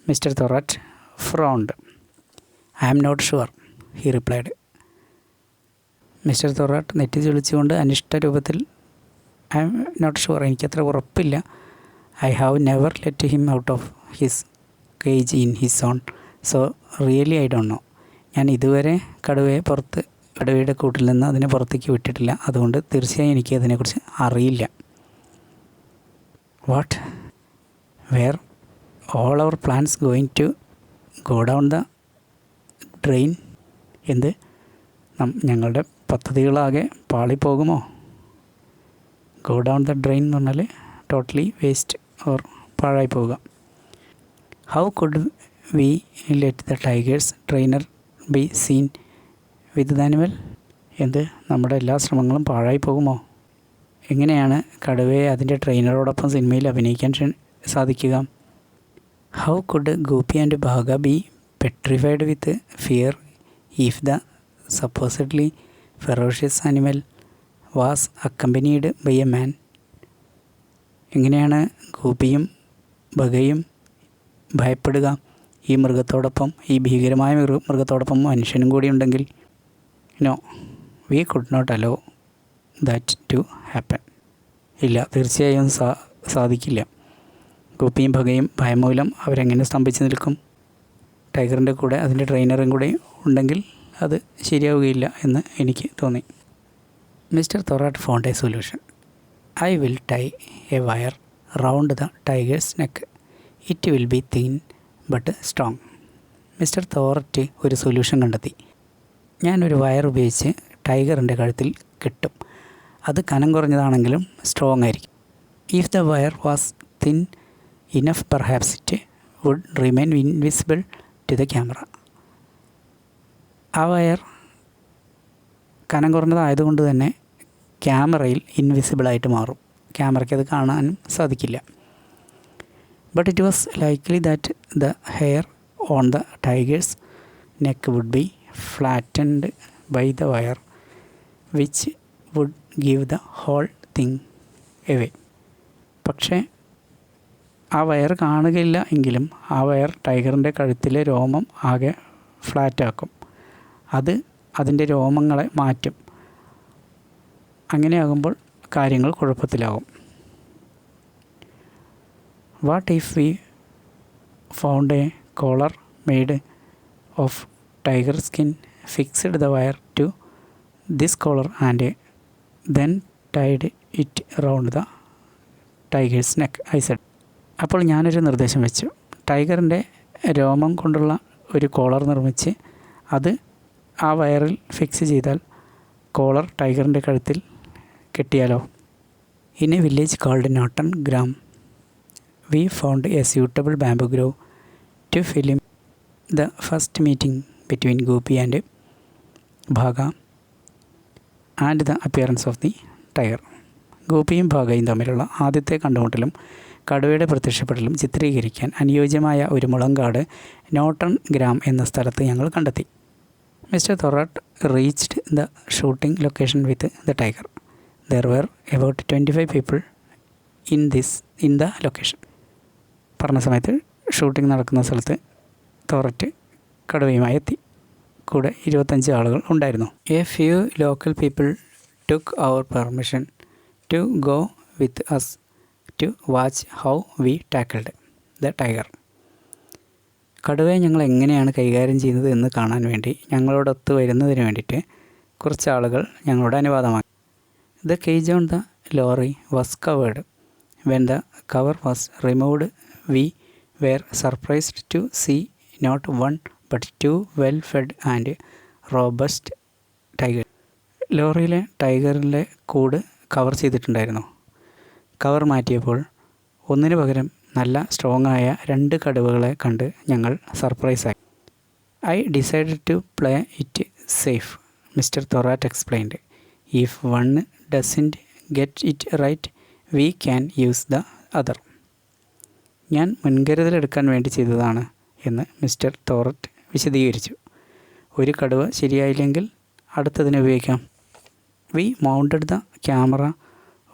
Mr. Thorat frowned. I am not sure, he replied. Mister Thorat നെറ്റി ചൊളിച്ചുകൊണ്ട് അനിഷ്ട രൂപത്തിൽ I am not sure, എനിക്കത്ര ഉറപ്പില്ല. I have never let him out of his cage in his own, so really I don't know. ഞാൻ ഇതുവരെ കടുവയുടെ കൂട്ടിൽ നിന്ന് അതിനെ പുറത്തേക്ക് വിട്ടിട്ടില്ല, അതുകൊണ്ട് തീർച്ചയായും എനിക്ക് അതിനെക്കുറിച്ച് അറിയില്ല. What, where all our plans going to go down the drain? എന്ത്, ഞങ്ങളുടെ പദ്ധതികളാകെ പാളിപ്പോകുമോ? ഗോ ഡൗൺ ദ ഡ്രെയിൻ എന്ന് പറഞ്ഞാൽ ടോട്ടലി വേസ്റ്റ് ഓർ പാഴായി പോവുക. How could we let the tiger's trainer be seen with the animal? എന്ത്, നമ്മുടെ എല്ലാ ശ്രമങ്ങളും പാഴായി പോകുമോ? എങ്ങനെയാണ് കടുവയെ അതിൻ്റെ ട്രെയിനറോടൊപ്പം സിനിമയിൽ അഭിനയിക്കാൻ സാധിക്കുക? ഹൗ കുഡ് ഗോപി ആൻഡ് ഭാഗ B petrified with fear if the supposedly ferocious animal was accompanied by a man? എങ്ങനെയാണ് ഗോപിയും ഭഗയും ഭയപ്പെടുക ഈ മൃഗത്തോടൊപ്പം, ഈ ഭീകരമായ മൃഗത്തോടൊപ്പം മനുഷ്യനും കൂടി ഉണ്ടെങ്കിൽ? No, we could not allow that to happen. ഇല്ല, തീർച്ചയായും സാധിക്കില്ല. ഗോപിയും ഭഗയും ഭയം മൂലം അവരെങ്ങനെ സ്തംഭിച്ച് നിൽക്കും? ടൈഗറിൻ്റെ കൂടെ അതിൻ്റെ ട്രെയിനറും കൂടെ ഉണ്ടെങ്കിൽ അത് ശരിയാവുകയില്ല എന്ന് എനിക്ക് തോന്നി. Mister Thorat found a solution. I will tie a wire round the tiger's neck. It will be thin but strong. Mister Thorat ഒരു സൊല്യൂഷൻ കണ്ടെത്തി. ഞാനൊരു വയർ ഉപയോഗിച്ച് ടൈഗറിൻ്റെ കഴുത്തിൽ കെട്ടും. അത് കനം കുറഞ്ഞതാണെങ്കിലും സ്ട്രോങ് ആയിരിക്കും. If the wire was thin enough perhaps it would remain invisible to the camera. ആ വയർ കനം കുറഞ്ഞതായതുകൊണ്ട് തന്നെ ക്യാമറയിൽ ഇൻവിസിബിളായിട്ട് മാറും, ക്യാമറയ്ക്ക് അത് കാണാനും സാധിക്കില്ല. But it was likely that the hair on the tiger's neck would be flattened by the wire which would give the whole thing away. പക്ഷേ ആ വയർ കാണുകയില്ല എങ്കിലും ആ വയർ ടൈഗറിൻ്റെ കഴുത്തിലെ രോമം ആകെ ഫ്ലാറ്റാക്കും. അത് അതിൻ്റെ രോമങ്ങളെ മാറ്റും. അങ്ങനെയാകുമ്പോൾ കാര്യങ്ങൾ കുഴപ്പത്തിലാവും. What if we found a collar made of tiger skin, fixed the wire to this collar and then tied it round the tiger's neck, I said. അപ്പോൾ ഞാനൊരു നിർദ്ദേശം വെച്ചു. ടൈഗറിൻ്റെ രോമം കൊണ്ടുള്ള ഒരു കോളർ നിർമ്മിച്ച് അത് ആ വയറിൽ ഫിക്സ് ചെയ്താൽ കോളർ ടൈഗറിൻ്റെ കഴുത്തിൽ കെട്ടിയാലോ? In a village called Notton Gram we found a suitable bamboo grove to film the first meeting between Gopi and Bhaga and the appearance of the tiger. ഗോപിയും ഭാഗയും തമ്മിലുള്ള ആദ്യത്തെ കണ്ടുമുട്ടലും കടുവയുടെ പ്രത്യക്ഷപ്പെടലും ചിത്രീകരിക്കാൻ അനുയോജ്യമായ ഒരു മുളങ്കാട് നോട്ടൺ ഗ്രാം എന്ന സ്ഥലത്ത് ഞങ്ങൾ കണ്ടെത്തി. Mister Thorat reached the shooting location with the tiger. There were about 25 people in the location. പറഞ്ഞ സമയത്ത് ഷൂട്ടിംഗ് നടക്കുന്ന സ്ഥലത്ത് തൊറാറ്റ് കടുവയുമായി എത്തി. കൂടെ 25 ആളുകൾ ഉണ്ടായിരുന്നു. A few local people took our permission to go with us to watch how we tackled the tiger. കടുവയെ ഞങ്ങൾ എങ്ങനെയാണ് കൈകാര്യം ചെയ്യുന്നത് എന്ന് കാണാൻ വേണ്ടി ഞങ്ങളോടൊത്ത് വരുന്നതിന് വേണ്ടിയിട്ട് കുറച്ച് ആളുകൾ ഞങ്ങളുടെ അനുവാദമാക്കി. The cage on the lorry was covered. When the cover was removed we were surprised to see not one but 2 well fed and robust tiger. ലോറിയിലെ ടൈഗറിൻ്റെ കൂട് കവർ ചെയ്തിട്ടുണ്ടായിരുന്നു. കവർ മാറ്റിയപ്പോൾ ഒന്നിനു പകരം നല്ല സ്ട്രോങ് ആയ 2 കടുവകളെ കണ്ട് ഞങ്ങൾ സർപ്രൈസായി. I decided to play it safe, mister Thorat explained. If one doesn't get it right we can use the other. ഞാൻ മുൻകരുതലെടുക്കാൻ വേണ്ടി ചെയ്തതാണ് എന്ന് മിസ്റ്റർ തൊറാറ്റ് വിശദീകരിച്ചു. ഒരു കടുവ ശരിയായില്ലെങ്കിൽ അടുത്തതിനെ ഉപയോഗിക്കാം. We mounted the camera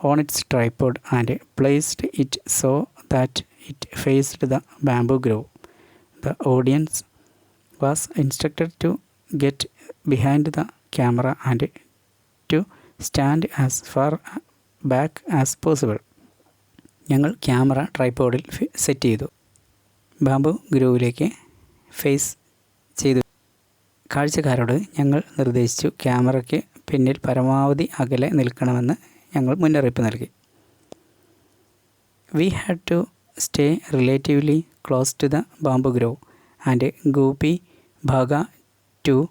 on its tripod and placed it so that it faced the bamboo grove. The audience was instructed to get behind the camera and to stand as far back as possible. ഞങ്ങൾ camera ട്രൈപോഡിൽ set ചെയ്തു. Bamboo ഗ്രൂവിലേക്ക് face ചെയ്തു. കാഴ്ചക്കാരോട് ഞങ്ങൾ നിർദ്ദേശിച്ചു ക്യാമറയ്ക്ക് പിന്നിൽ പരമാവധി അകലെ നിൽക്കണമെന്ന് ഞങ്ങൾ മുന്നറിയിപ്പ് നൽകി. We had to stay relatively close to the bamboo grove, and Gopi Bhaga too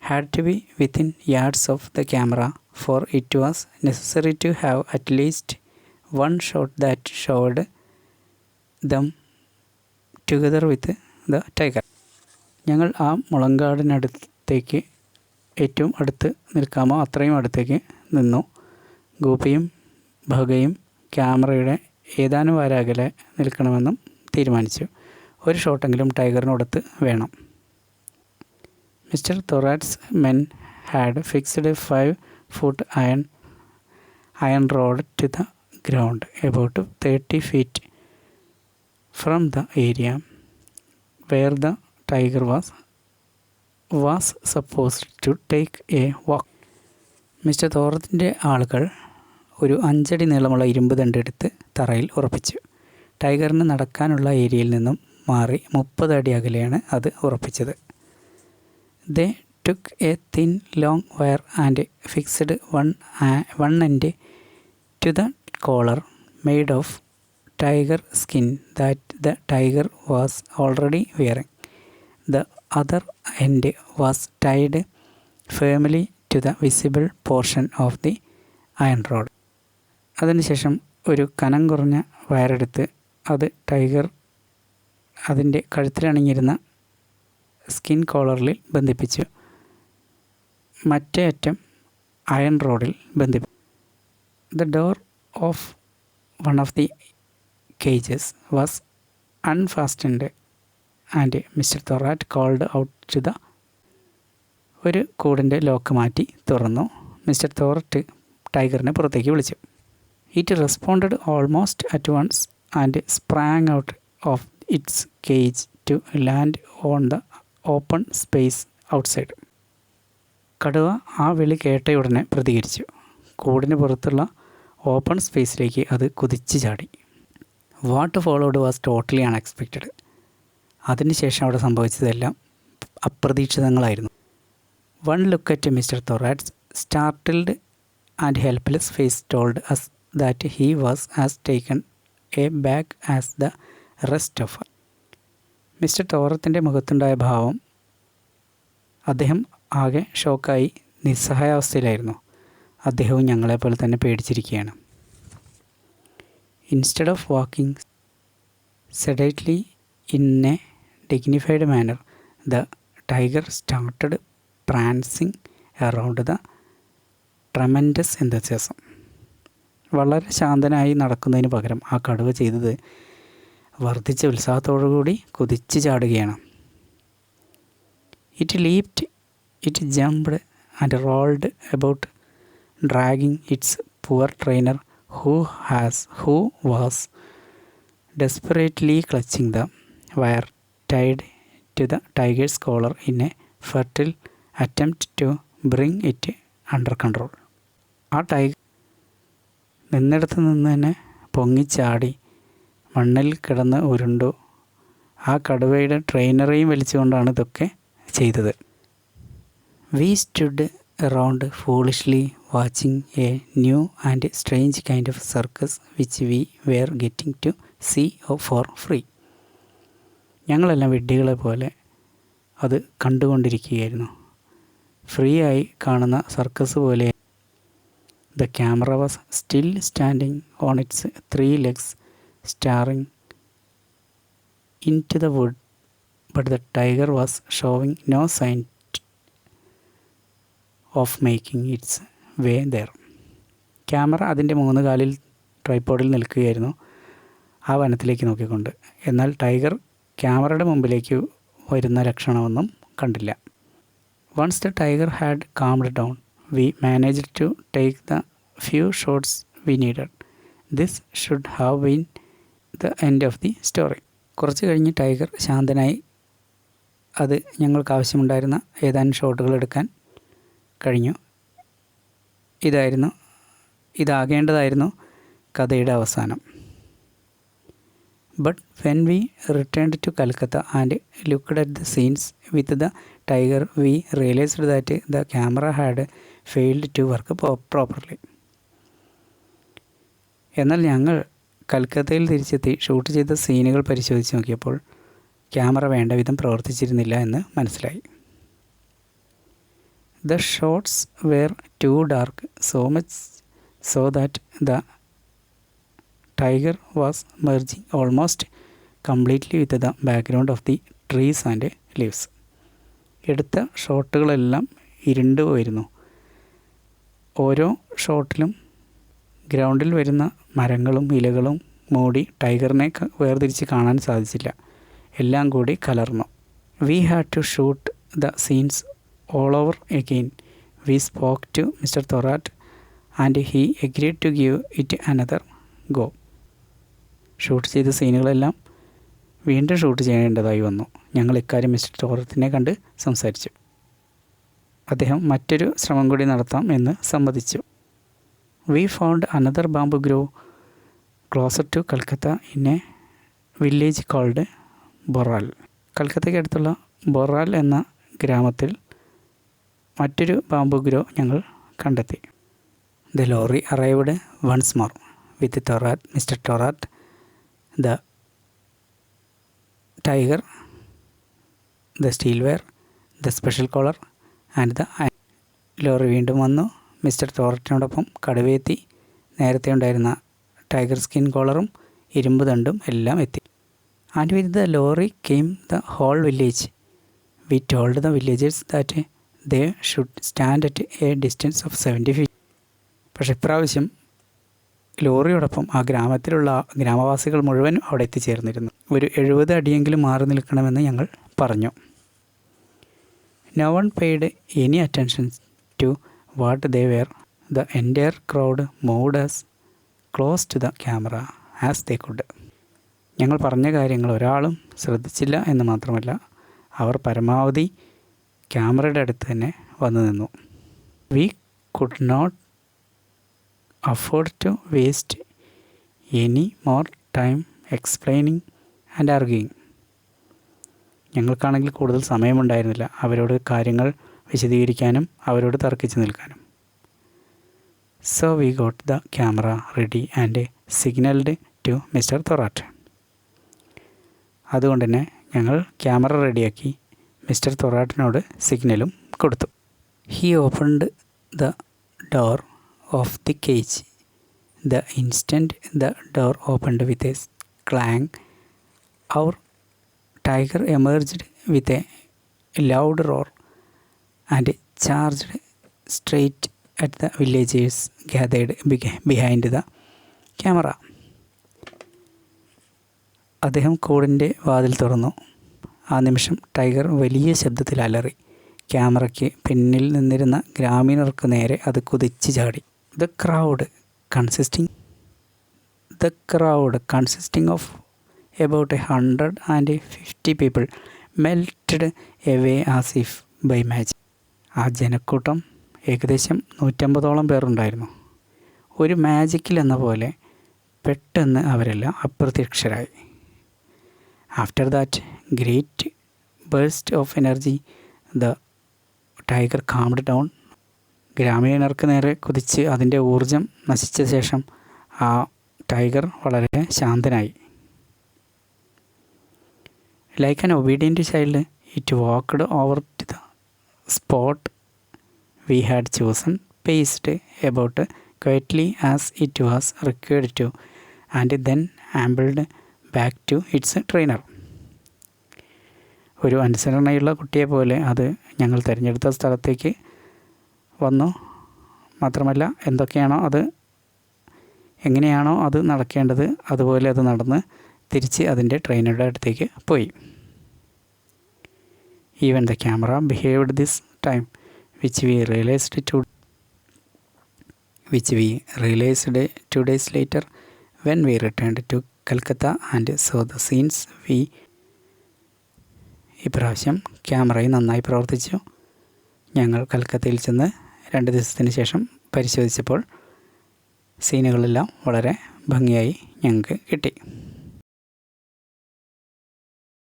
had to be within yards of the camera, for it was necessary to have at least one shot that showed them together with the tiger. ഞങ്ങൾ ആ മുളങ്കാടിനടുത്തേക്ക് ഏറ്റവും അടുത്ത് നിൽക്കാമോ അത്രയും അടുത്തേക്ക് നിന്നു. ഗോപിയും ഭഗയും ക്യാമറയുടെ ഏതാനും വാരകലെ നിൽക്കണമെന്നും തീരുമാനിച്ചു. ഒരു ഷോട്ടെങ്കിലും ടൈഗറിനോടത്ത് വേണം. Mister Thorat's men had fixed 5-foot iron rod to the ground about 30 feet from the area where the tiger was supposed to take a walk. Mister തോറത്തിൻ്റെ ആളുകൾ ഒരു 5 അടി നീളമുള്ള ഇരുമ്പ് ദണ്ടെടുത്ത് തറയിൽ ഉറപ്പിച്ചു. ടൈഗറിന് നടക്കാനുള്ള ഏരിയയിൽ നിന്നും മാറി 30 അടി അകലെയാണ് അത് ഉറപ്പിച്ചത്. They took a thin long wire and fixed one end to the collar made of tiger skin that the tiger was already wearing. The other end was tied firmly to the visible portion of the iron rod. അതിനുശേഷം ഒരു കനം കുറഞ്ഞ വയറെടുത്ത് അത് tiger അതിൻ്റെ കഴുത്തിലണിഞ്ഞിരുന്ന skin കോളറിൽ ബന്ധിപ്പിച്ചു. മറ്റേ അറ്റം iron റോഡിൽ ബന്ധിപ്പിച്ചു. The door of one of the cages was unfastened and Mr. Thorat called out to the ഒരു കൂടിൻ്റെ ലോക്ക് മാറ്റി തുറന്നു. മിസ്റ്റർ തോററ്റ് ടൈഗറിനെ പുറത്തേക്ക് വിളിച്ചു. It responded almost at once and sprang out of its cage to land on the open space outside. കടുവ ആ വിളി കേട്ടയുടനെ പ്രതികരിച്ചു. കൂടിന് പുറത്തുള്ള ഓപ്പൺ സ്പേസിലേക്ക് അത് കുതിച്ചു ചാടി. What followed was totally unexpected. അതിനുശേഷം അവിടെ സംഭവിച്ചതെല്ലാം അപ്രതീക്ഷിതങ്ങളായിരുന്നു. One look at mister Thorat's startled and helpless face told us that he was as taken aback as the rest of us. മിസ്റ്റർ തോറത്തിൻ്റെ മുഖത്തുണ്ടായ ഭാവം അദ്ദേഹം ആകെ ഷോക്കായി നിസ്സഹായാവസ്ഥയിലായിരുന്നു. അദ്ദേഹവും ഞങ്ങളെപ്പോലെ തന്നെ പേടിച്ചിരിക്കുകയാണ്. Instead of walking sedately in a dignified manner the tiger started prancing around the tremendous enthusiasm. വളരെ ശാന്തനായി നടക്കുന്നതിന് പകരം ആ കടുവ ചെയ്തത് വർദ്ധിച്ച ഉത്സാഹത്തോടുകൂടി കുതിച്ചു ചാടുകയാണ്. It leaped, it jumped and rolled about dragging its poor trainer who was desperately clutching the wire tied to the tiger's collar in a futile attempt to bring it under control. ആ tiger നിന്നിടത്ത് നിന്ന് തന്നെ പൊങ്ങിച്ചാടി മണ്ണിൽ കിടന്ന് ഉരുണ്ടു. ആ കടുവയുടെ ട്രെയിനറെയും വലിച്ചുകൊണ്ടാണ് ഇതൊക്കെ ചെയ്തത്. We stood around foolishly watching a new and strange kind of circus which we were getting to see for free. ഞങ്ങളെല്ലാം വിഡ്ഢികളെ പോലെ അത് കണ്ടുകൊണ്ടിരിക്കുകയായിരുന്നു. ഫ്രീ ആയി കാണുന്ന സർക്കസ് പോലെ. The camera was still standing on its 3 legs, staring into the wood, but the tiger was showing no sign of making its way there. Camera അതിൻ്റെ 3 കാലിൽ ട്രൈപോഡിൽ നിൽക്കുകയായിരുന്നു, ആ വനത്തിലേക്ക് നോക്കിക്കൊണ്ട്. എന്നാൽ ടൈഗർ ക്യാമറയുടെ മുമ്പിലേക്ക് വരുന്ന ലക്ഷണമൊന്നും കണ്ടില്ല. Once the tiger had calmed down, we managed to take the few shots we needed. This should have been the end of the story. കുറച്ച് കഴിഞ്ഞ് ടൈഗർ ശാന്തനായി. അത് ഞങ്ങൾക്ക് ആവശ്യമുണ്ടായിരുന്ന ഏതാനും ഷോട്ടുകൾ എടുക്കാൻ കഴിഞ്ഞു. ഇതാകേണ്ടതായിരുന്നു കഥയുടെ അവസാനം. But when we returned to Calcutta and looked at the scenes with the tiger we realised that the camera had failed to work properly. എന്നാൽ ഞങ്ങൾ കൽക്കത്തയിൽ തിരിച്ചെത്തി ഷൂട്ട് ചെയ്ത സീനുകൾ പരിശോധിച്ച് നോക്കിയപ്പോൾ ക്യാമറ വേണ്ട വിധം പ്രവർത്തിച്ചിരുന്നില്ല എന്ന് മനസ്സിലായി. The shots were too dark, so much so that the tiger was merging almost completely with the background of the trees and leaves. എടുത്ത ഷോട്ടുകളെല്ലാം ഇരുണ്ടു പോയിരുന്നു. ഓരോ ഷോട്ടിലും ഗ്രൗണ്ടിൽ വരുന്ന മരങ്ങളും ഇലകളും മൂടി ടൈഗറിനെ വേർതിരിച്ച് കാണാൻ സാധിച്ചില്ല. എല്ലാം കൂടി കലർന്നു. We had to shoot the scenes all over again. We spoke to Mr. Thorat and he agreed to give it another go. Shoot ചെയ്ത സീനുകളെല്ലാം വീണ്ടും ഷൂട്ട് ചെയ്യേണ്ടതായി വന്നു. ഞങ്ങൾ ഇക്കാര്യം മിസ്റ്റർ തോറത്തിനെ കണ്ട് സംസാരിച്ചു. അദ്ദേഹം മറ്റൊരു ശ്രമം കൂടി നടത്താം എന്ന് സമ്മതിച്ചു. We found another bamboo grove closer to Calcutta in a village called ബൊറാൽ. കൽക്കത്തയ്ക്ക് അടുത്തുള്ള ബൊറാൽ എന്ന ഗ്രാമത്തിൽ മറ്റൊരു ബാംബു ഗ്രോ ഞങ്ങൾ കണ്ടെത്തി. The lorry arrived once more with Thorat, mister Thorat, the tiger, the steel wire, the special collar and the lorry വീണ്ടും വന്നു. മിസ്റ്റർ ടൊറാറ്റിനോടൊപ്പം കടുവയെത്തി. നേരത്തെ ഉണ്ടായിരുന്ന ടൈഗർ സ്കിൻ കോളറും ഇരുമ്പ് ദണ്ടും എല്ലാം എത്തി. And with the lorry came the whole village. We told the villagers that they should stand at a distance of 70 feet. പക്ഷേ ഇപ്രാവശ്യം ലോറിയോടൊപ്പം ആ ഗ്രാമത്തിലുള്ള ഗ്രാമവാസികൾ മുഴുവൻ അവിടെ എത്തിച്ചേർന്നിരുന്നു. ഒരു 70 അടിയെങ്കിലും മാറി നിൽക്കണമെന്ന് ഞങ്ങൾ പറഞ്ഞു. No one paid any attention to what they were. The entire crowd moved as close to the camera as they could. ഞങ്ങൾ പറഞ്ഞ കാര്യങ്ങൾ ഒരാളും ശ്രദ്ധിച്ചില്ല എന്ന് മാത്രമല്ല, അവർ പരമാവധി ക്യാമറയുടെ അടുത്ത് തന്നെ വന്നു നിന്നു. We could not afford to waste any more time explaining and arguing. ഞങ്ങൾക്കാണെങ്കിൽ കൂടുതൽ സമയമുണ്ടായിരുന്നില്ല അവരോട് കാര്യങ്ങൾ വിശദീകരിക്കാനും അവരോട് തർക്കിച്ചു നിൽക്കാനും. So we got the camera ready and signalled to mister Thorat. അതുകൊണ്ട് തന്നെ ഞങ്ങൾ ക്യാമറ റെഡിയാക്കി മിസ്റ്റർ തൊറാട്ടിനോട് സിഗ്നലും കൊടുത്തു. He opened the door of the cage. The instant the door opened with a clang, our tiger emerged with a loud roar and charged straight at the villagers gathered behind the camera. അദ്ദേഹം കൂടിൻ്റെ വാതിൽ തുറന്നു. ആ നിമിഷം tiger വലിയ ശബ്ദത്തിൽ അലറി. ക്യാമറയ്ക്ക് പിന്നിൽ നിന്നിരുന്ന ഗ്രാമീണർക്ക് നേരെ അത് കുതിച്ച് ചാടി. The crowd consisting of about 150 people melted away as if by magic. ആ ജനക്കൂട്ടം ഏകദേശം 150ഓളം പേരുണ്ടായിരുന്നു. ഒരു മാജിക്കിൽ എന്ന പോലെ പെട്ടെന്ന് അവരെല്ലാം അപ്രത്യക്ഷരായി. After that great burst of energy the tiger calmed down. ഗ്രാമീണർക്ക് നേരെ കുതിച്ച് അതിൻ്റെ ഊർജം നശിച്ച ശേഷം ആ ടൈഗർ വളരെ ശാന്തനായി. Like an obedient child, it walked over to the spot we had chosen, paced about quietly as it was required to, and then ambled back to its trainer. ഒരു അനുസരണയുള്ള കുട്ടിയെ പോലെ അത് ഞങ്ങൾ തിരഞ്ഞെടുത്ത സ്ഥലത്തേക്ക് വന്നു. മാത്രമല്ല എങ്ങനെയാണോ അത് നടക്കേണ്ടത് അതുപോലെ അത് നടന്ന് തിരിച്ച് അതിൻ്റെ ട്രെയിനറുടെ അടുത്തേക്ക് പോയി. Even the camera behaved this time which we realized 2 days later when we returned to Calcutta and saw the scenes we. ഇപ്രാവശ്യം ക്യാമറയും നന്നായി പ്രവർത്തിച്ചു. ഞങ്ങൾ കൽക്കത്തയിൽ ചെന്ന് 2 ദിവസത്തിന് ശേഷം പരിശോധിച്ചപ്പോൾ സീനുകളെല്ലാം വളരെ ഭംഗിയായി ഞങ്ങൾക്ക് കിട്ടി.